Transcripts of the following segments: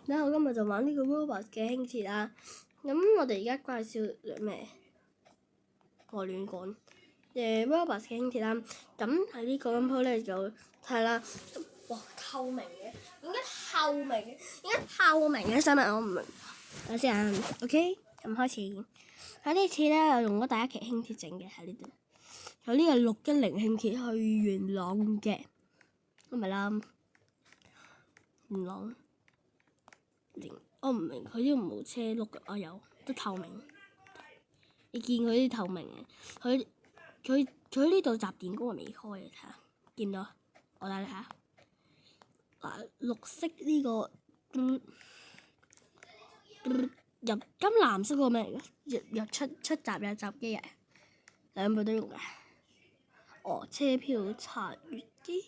然後今日就玩呢個 Roblox 嘅輕鐵啦。咁我哋而家介紹咩？我亂講。Roblox 嘅輕鐵啦。咁喺呢個音鋪咧就係啦。哇！透明嘅，點解透明嘅？點解透明嘅？想問我唔明。等先啊 ，OK， 咁開始。喺呢次咧，我用咗第一期輕鐵整嘅喺呢度。有呢個610輕鐵去元朗嘅，咁咪啦。元朗我唔明佢呢度冇車轆嘅，我有得透明。你見佢啲透明嘅，佢呢度集電嗰個未開嘅，睇下見到？我帶你睇下。嗱，綠色呢個入金藍色嗰個咩嚟嘅？入出閘入閘機啊，兩部都用嘅。哦，車票查閲機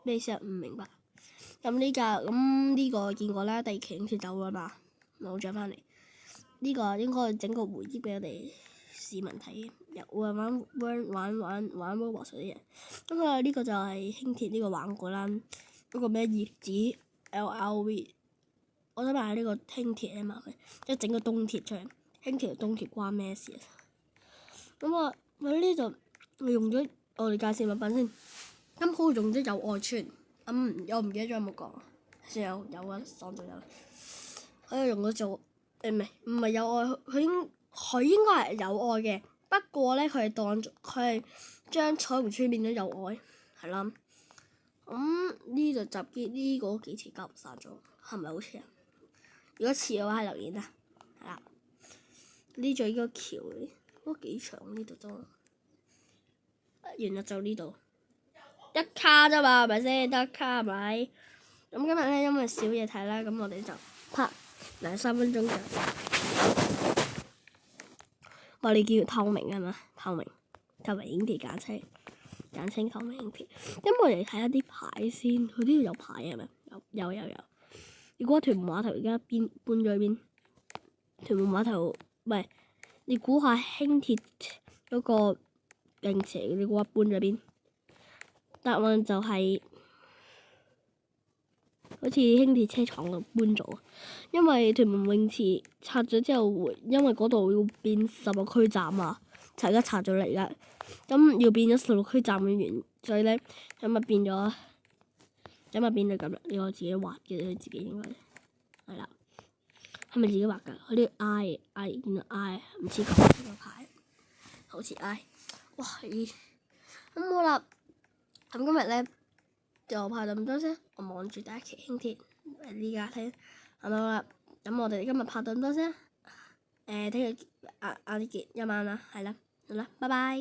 咩意思啊？唔明白。咁呢個見過啦，第2期好似走咗嘛，冇再翻嚟。呢個應該整個回憶俾我哋市民睇，又會玩 Roblox 嗰啲嘢。咁啊，呢個就係輕鐵呢個玩過啦。嗰個咩葉子 LLV， 我想買呢個輕鐵啊嘛，即係整個東鐵出嚟。輕鐵同東鐵關咩事啊？咁啊，喺呢度我用咗我哋介紹物品先。咁好用咗友愛村。我唔記得咗有冇講，先有啊，當咗有。佢用咗做唔係友愛，佢應該係友愛嘅。不過咧，佢係將彩虹村變咗友愛，係啦。呢度集結呢個幾次交唔散咗，係咪好似啊？如果似嘅話，係留言啦，係啦。呢度呢個橋都幾長，呢度都原來就呢度。一卡啫嘛，係咪先？得一卡係咪？咁今日咧，因為少嘢睇啦，咁我哋就拍2-3分鐘就。我哋叫透明係嘛？透明輕鐵簡稱透明輕鐵。咁我哋睇下啲牌先，佢呢度有牌係咪？有。如果屯門碼頭而家搬咗去邊？屯門碼頭唔係，你估下輕鐵嗰個泳池，你估下搬咗邊？答案就係好似輕鐵車廠度搬咗，因為屯門泳池拆咗之後，因為嗰度要變16區站啊，而家拆咗嚟啦，咁要變咗16區站嘅原，所以咧咁咪變咗咁啦。呢個自己畫嘅，佢自己應該係啦，係咪自己畫㗎？佢啲 I 見到 I 唔似講呢個牌，好似 I， 哇咦，咁好啦。咁今日咧就拍咁多先，我望住第一期輕鐵呢架睇，係咪好啦？咁我哋今日拍咁多先，聽日晏啲見，一晚啦，係啦，好啦，拜拜。